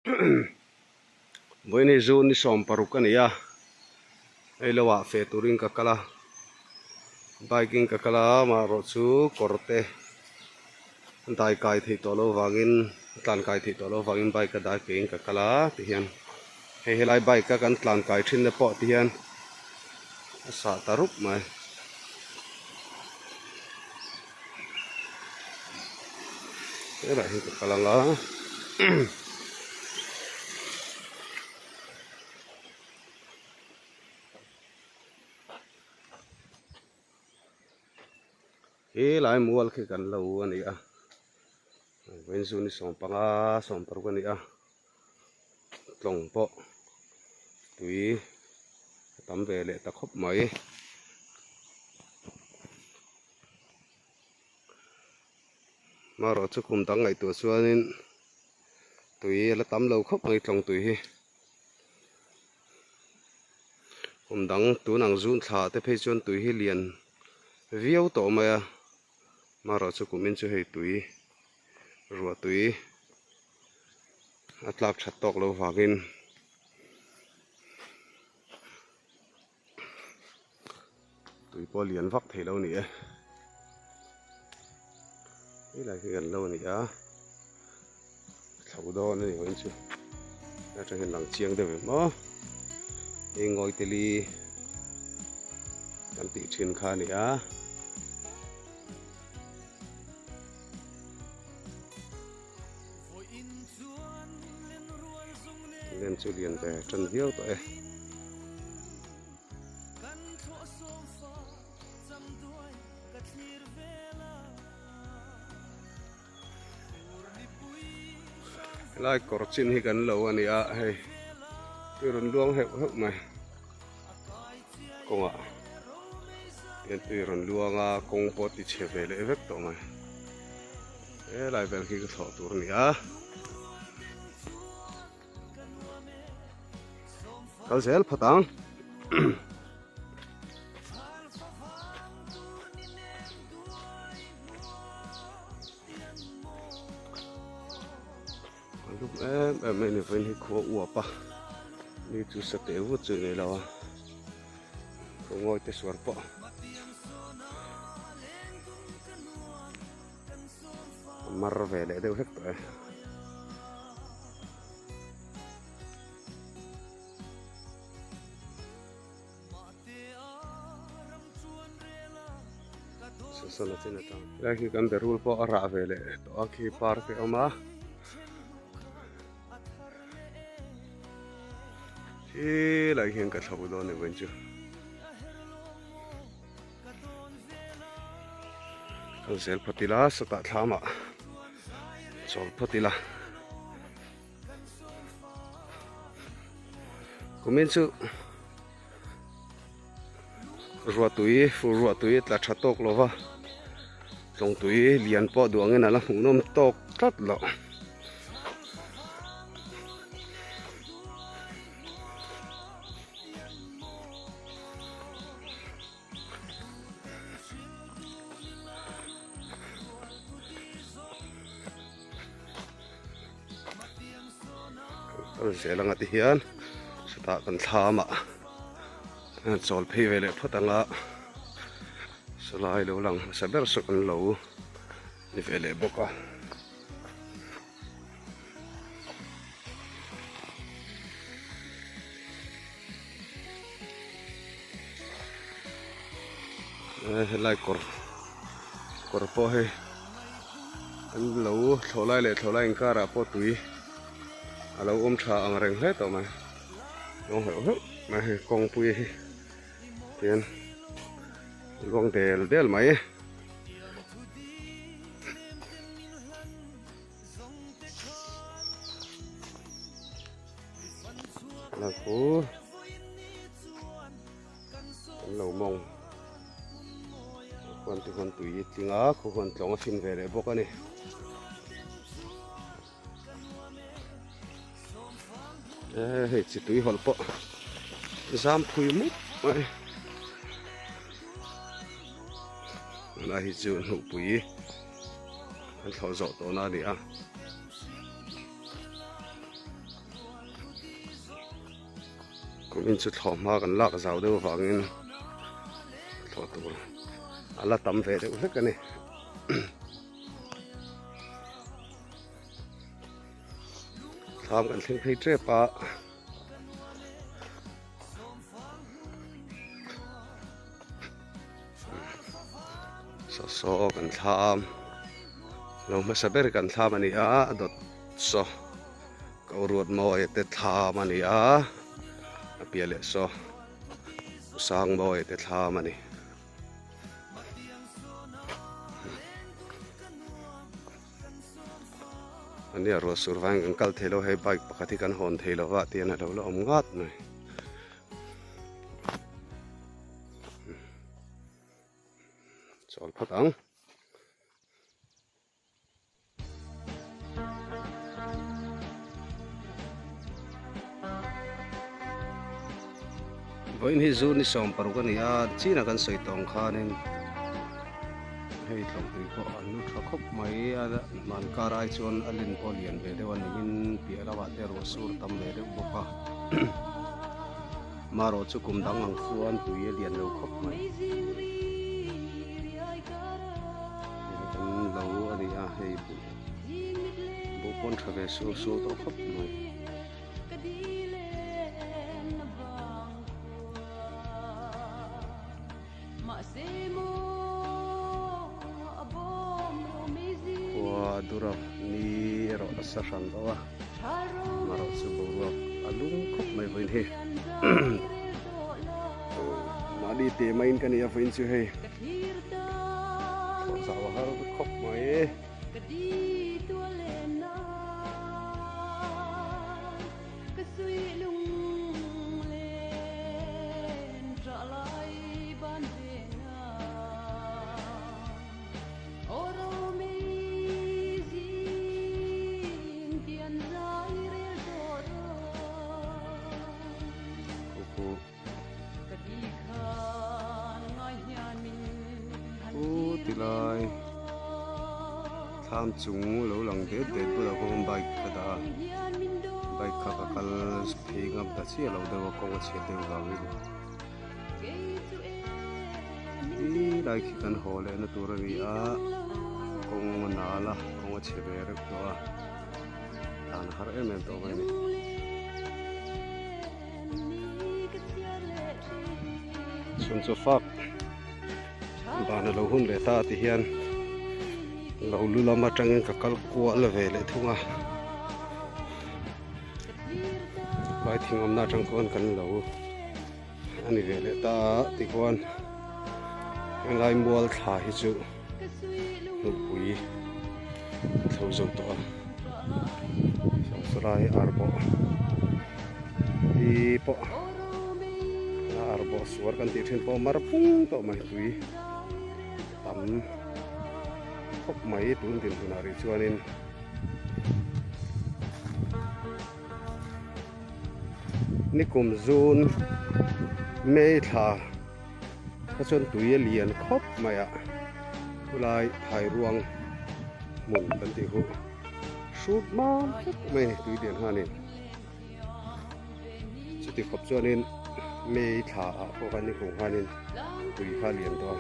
Boy ni zone ni som parukan ya ai lawa fe touring ka kala biking ka kala maro chu korte dai kai thei tolo wangin tlan kai thei tolo wangin bike ka dai king ka kala ti hian hei helai bike ka kan tlan kai thin le po ti hian sa tarup mai era hi ka kala nga lai mual khi kan lo ani a wen zu ni som panga som paru kan ni a tlong po tui tam ve le ta khop mai ma ro chu kum tang ngai tu chuanin tui la tam lo khop mai tlong tui hi kum dang tu nang zun tha te phei chuan tui hi lian viau to mai a ma ro chu kumin chu hei tui ruwa tui atlap that tok lo wangin tui po lian vak thei lo ni e ni lai khi kan lo ni a thau do ni wen chu na cha hin lang chiang de ve mo e ngoi te li kan ti thin kha ni a lên chu liền về trần hiếu tội lại cột chín hi gần lâu anh ạ hay tôi run luông hẹp hẹp mày công ạ hiện tôi run luông công bố thì chế về lễ vết tổ mày thế lại về khi cái thọ tour này á Kal sel patang lúc em này phải đi khua uo pa đi chú sát tế vô chữ này là không ngồi tới suar po mar về để đâu hết rồi sala tin ta lagi kan derul po ara vele to aki park oma hi lai hian ka thau do ne wen chu kan sel patila sata thama chol patila kumin chu ruwa tui tla thatok lova tlong tui lian po duangin ala hungnom tok tat lo selang ati hian sata kan thama chol phei vele phatanga salai lo lang saber so kan lo ni vele boka helai kor po he an lo tholai le tholai ka ra po tui alo tha ang reng he to mai long he mai kong pui tiền con del máy là cố lẩu mông con tùy tiếng á con chọn phim về để bốc này hết chỉ tùy hòn po giam phui mút vậy là hi chu hụ pui an thau zo to na ni a ก็มีจุดหอมมากันลากเสาเดียวฟังนี่ตัวอะไรตำเฟดอุลกันนี่ทำกันถึงเพลเจปะสอกันทำลงมาสเปรกันทำมันนี่ดดสอก็รวดมอยแต่ทำมันนี่เปียเลยสอสร้างมอยแต่ทำมันนี่อันนี้รถสุรวังกันกัลเทโลให้ไปปกติกันหอนเทโลว่าเตียนเราอมงัดหน่อยสอนพักอังวันนี้จูนี่สองปรุกันนี่จีนักันใส่ตองข้านึงให้ตองตีก็อันนู้นครบไหมมันการไอชวนอลินพอเลียนไปเดี๋ยววันนี้เปียละวัดเดรสูรตั้มเลยเดี๋ยวบอกว่ามารอจุกุมดังอังส่วนตุยเลียนเราครบไหมกันเราอันนี้ให้บุปผลทวีสูต่อครบไหมดูเรานี่เราสักสันตัวมาเราสูบเราอารมณ์ครบไม่เป็นเหตุมาดีเตะไม่กันนี่เป็นชื่อให้สาวหาครบไหมทีไรทำจุงหรือหลังเด็ดเพื่อคงใบกระดาษใบขับกันเพลงอับตัดเสียเราเดี๋ยวคงเสียเดี๋ยวเรานี่ได้คิดกันหอเลยนะตัวเราคงมันน่าละคงเสียไปเรื่อยตัวตานหาเอ็มตัวไปนี่ส่วนสุฟักบ้านเราหุ่นเลยตาที่เฮียนเราลุลามาจังเงินกับกัลกัวละเวเลยทุ่งไปทิ้งอำนาจจังคนกันเราอันนี้เวเลยตาที่คนยังไงมัวถ่ายจุลูกปุ๋ยเท่าจุดตัวสลายอาร์บอีปะอาร์บสวรกันติดเห็นปอมาพุ่งต่อมาตุยตำพบไหมตุนตินตุนาริชวนินนี่กลุ่มจูนเมธาก็ชนตุยเลียนครบไหมผู้ลายถ่ายรวงหมุนกันติหูสูดมาไม่ตุยเดียนห้านินสติขบชวนินเมธาพวกกันนี่กลุ่มห้านินตุยข้าเลียนตัว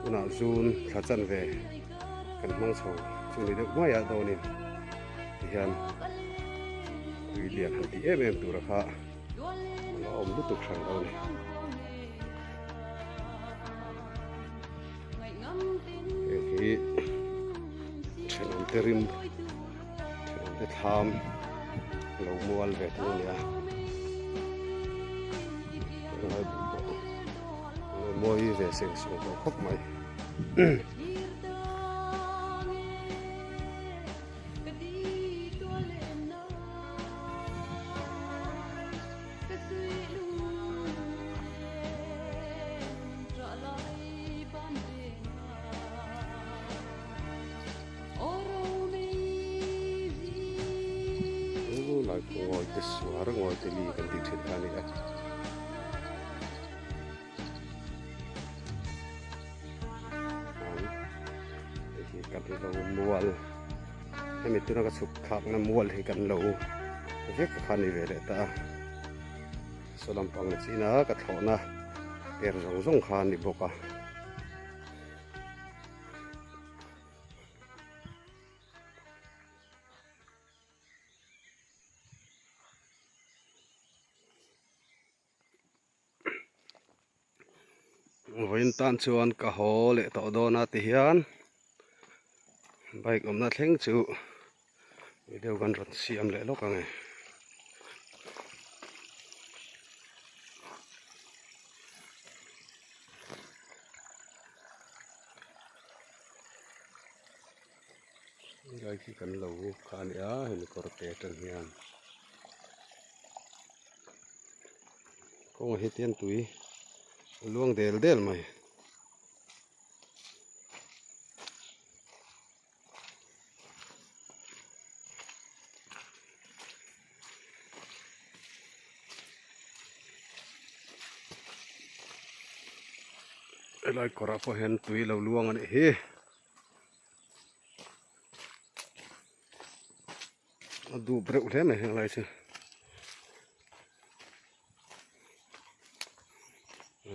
อุณหภูมิขจันเวกันมั่งโฉช่วงนี้เด็กไม่อยากโดนนี่ที่เห็นวิเลียนหันตีเอ็มตัวราคาเราอมลุตุกสั่งโดนนี่เช่นนั้นเตริมเช่นนั้นเตทามเรามัวเวทุเนี่ยมัวยี่เวเสียงสูงครบไหมหลายคนว่าจะสวรรค์ว่าจะลีกันติดเชื้อนี่อ่ะกันเรามัวให้มีตัวนักสุขขักน้ำมัวให้กันเราเรียกขันนี่เวลตา so lampang na china ka thona per zong khan ni boka voin tan chuan ka ho le to do na ti hian bike omna thleng chu video kan rat siam le lo ka nge gai ki kan lo khan ya hel korte tan hian ko hetian tui luang del mai lai kora po hen tui lo luang ani hi adu breu le me hen lai chu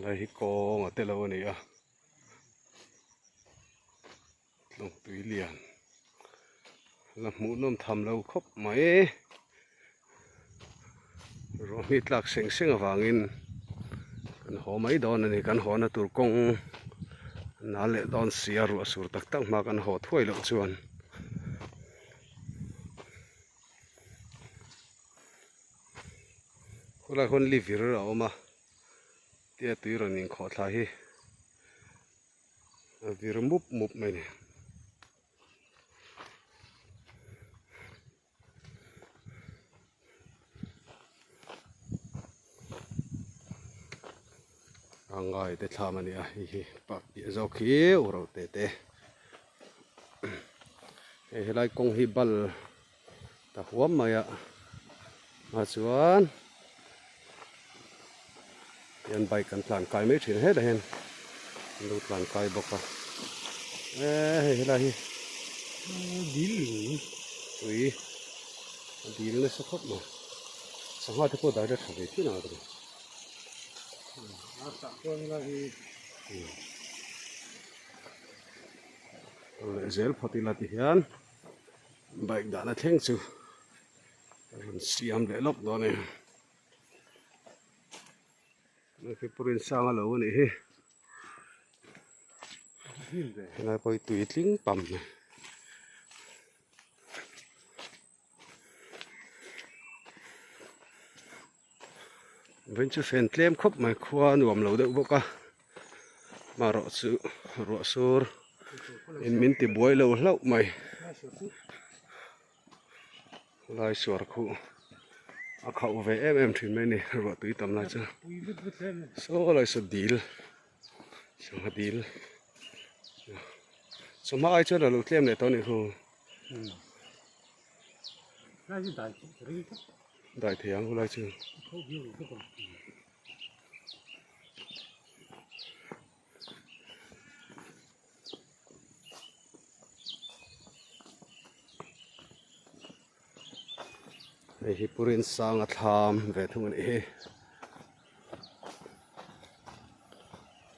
lai hi ko ma te lo ni a long tui lian la mu nom tham lo khop mai ro mi tlak seng awangin kan ho mai don ani kan ho na tur kong na le don sia ru asur tak ma kan ho thuai lo chuan khula khon li vir ra oma tia tui ron ning kho thla hi vir mup mai ni angai te thlam ani a hi pak ye zo khi uro te helai kong hi bal ta huam mai a ma chuan yan bike kan plan kai me thin he da hen lu plan kai boka helai hi dil le sakhop ma sangha te ko da da thave thi na da le zel photila ti hian bike da na thleng chu siam le lop do ne ke purin sang lo ni hi na poi tui tling pam ne ven chu fen tlem khop mai khwa nuam lo de boka ma ro chu ro sur in min ti boi lo hlau mai lai suar khu a khau ve em thin mai ni ro tui tam la chu so lai so dil so ma ai chu lo tlem le to ni hu đại thiang lai chu hi purin sang a tham ve thung ni hi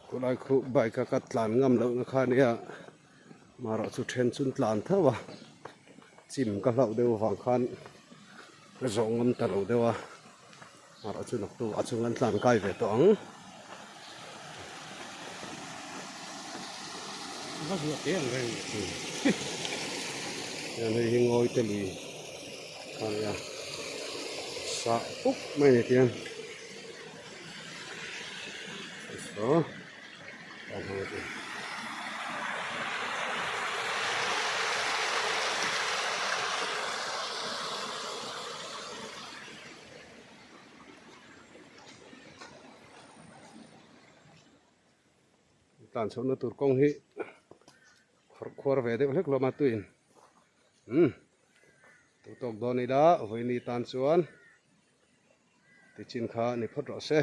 kulai khu bai ka kat tlan ngam lo na kha nia ma ro chu then chun tlan thawa chim ka hlau deu wang khan zong ngam ta lo dewa ma ro chu nak tu a chung an tlan kai ve tong ba su te ang re yan hi ngoi te li khan ya sa up mai ni tian so tan so na tur kong hi khor ve de lek lo ma tuin tu tok do ni da voi ni tan chuan ti chin kha ni phot ro se